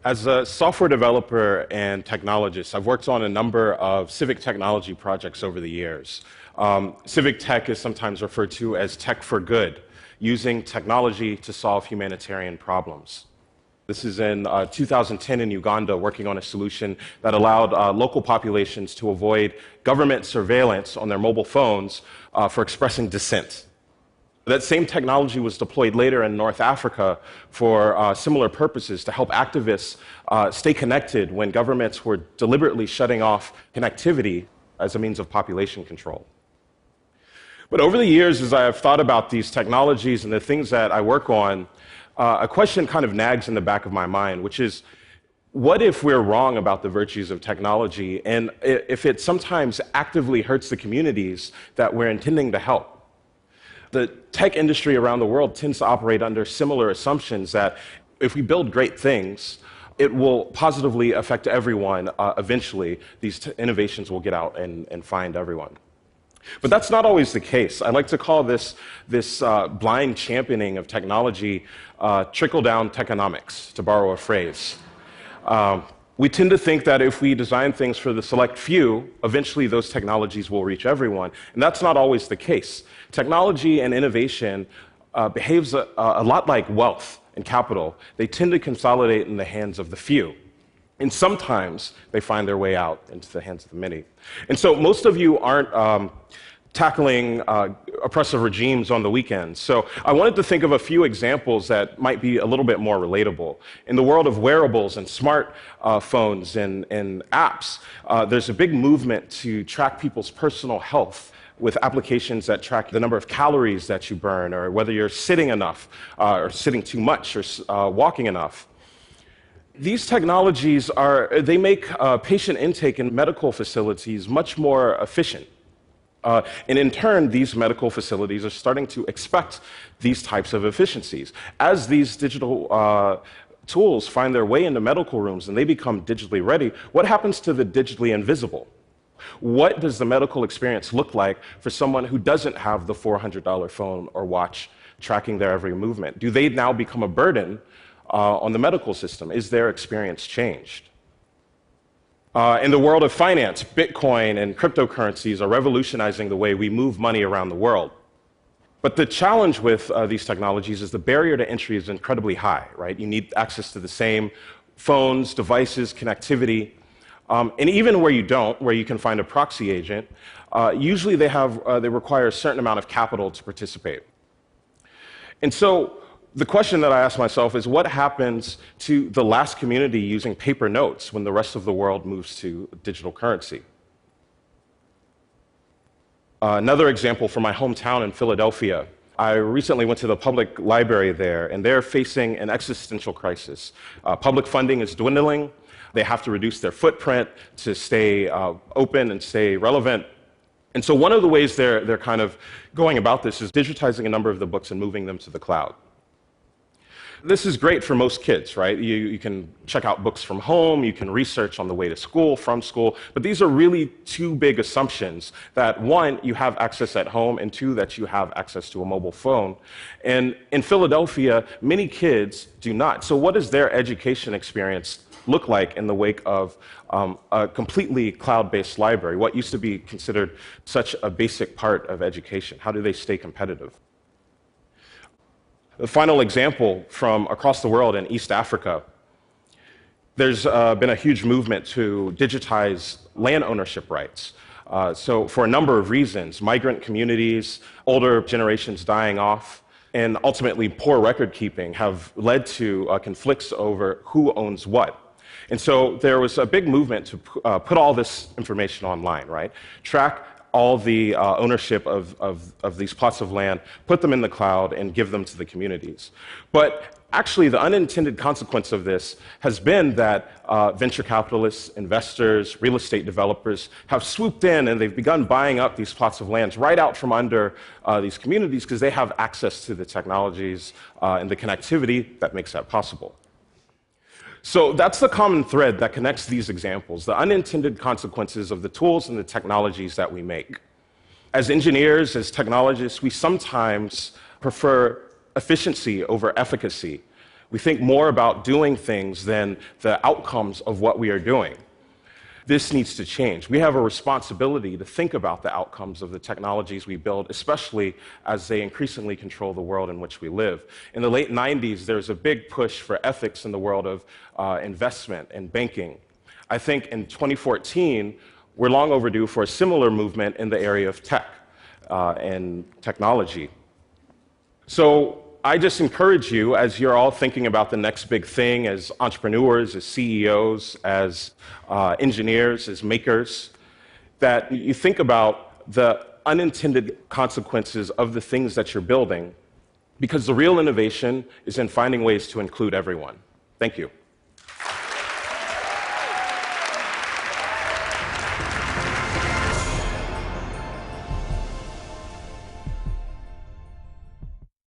As a software developer and technologist, I've worked on a number of civic technology projects over the years. Civic tech is sometimes referred to as tech for good, using technology to solve humanitarian problems. This is in 2010 in Uganda, working on a solution that allowed local populations to avoid government surveillance on their mobile phones for expressing dissent. That same technology was deployed later in North Africa for similar purposes to help activists stay connected when governments were deliberately shutting off connectivity as a means of population control. But over the years, as I have thought about these technologies and the things that I work on, a question kind of nags in the back of my mind, which is, what if we're wrong about the virtues of technology, and if it sometimes actively hurts the communities that we're intending to help? The tech industry around the world tends to operate under similar assumptions that if we build great things, it will positively affect everyone eventually. These innovations will get out and find everyone. But that's not always the case. I like to call this blind championing of technology trickle-down techonomics, to borrow a phrase. We tend to think that if we design things for the select few, eventually those technologies will reach everyone. And that's not always the case. Technology and innovation behaves a lot like wealth and capital. They tend to consolidate in the hands of the few. And sometimes they find their way out into the hands of the many. And so most of you aren't tackling oppressive regimes on the weekends. So I wanted to think of a few examples that might be a little bit more relatable. In the world of wearables and smart phones and apps, there's a big movement to track people's personal health with applications that track the number of calories that you burn, or whether you're sitting enough, or sitting too much, or walking enough. These technologies they make patient intake in medical facilities much more efficient. And in turn, these medical facilities are starting to expect these types of efficiencies. As these digital tools find their way into medical rooms and they become digitally ready, what happens to the digitally invisible? What does the medical experience look like for someone who doesn't have the $400 phone or watch tracking their every movement? Do they now become a burden on the medical system? Is their experience changed? In the world of finance, Bitcoin and cryptocurrencies are revolutionizing the way we move money around the world. But the challenge with these technologies is the barrier to entry is incredibly high, right? You need access to the same phones, devices, connectivity. And even where you don't, where you can find a proxy agent, usually they require a certain amount of capital to participate. And so the question that I ask myself is, what happens to the last community using paper notes when the rest of the world moves to digital currency? Another example from my hometown in Philadelphia. I recently went to the public library there, and they're facing an existential crisis. Public funding is dwindling. They have to reduce their footprint to stay open and stay relevant. And so one of the ways they're kind of going about this is digitizing a number of the books and moving them to the cloud. This is great for most kids, right? You can check out books from home, you can research on the way to school, from school, but these are really two big assumptions: that one, you have access at home, and two, that you have access to a mobile phone. And in Philadelphia, many kids do not. So what does their education experience look like in the wake of a completely cloud-based library? What used to be considered such a basic part of education? How do they stay competitive? The final example from across the world in East Africa, there's been a huge movement to digitize land ownership rights. So for a number of reasons, migrant communities, older generations dying off, and ultimately poor record keeping have led to conflicts over who owns what. And so there was a big movement to put all this information online, right? Track all the ownership of these plots of land, put them in the cloud, and give them to the communities. But actually, the unintended consequence of this has been that venture capitalists, investors, real estate developers have swooped in, and they've begun buying up these plots of land right out from under these communities because they have access to the technologies and the connectivity that makes that possible. So that's the common thread that connects these examples, the unintended consequences of the tools and the technologies that we make. As engineers, as technologists, we sometimes prefer efficiency over efficacy. We think more about doing things than the outcomes of what we are doing. This needs to change. We have a responsibility to think about the outcomes of the technologies we build, especially as they increasingly control the world in which we live. In the late 90s, there's a big push for ethics in the world of investment and banking. I think in 2014, we're long overdue for a similar movement in the area of tech and technology. So I just encourage you, as you're all thinking about the next big thing, as entrepreneurs, as CEOs, as engineers, as makers, that you think about the unintended consequences of the things that you're building, because the real innovation is in finding ways to include everyone. Thank you.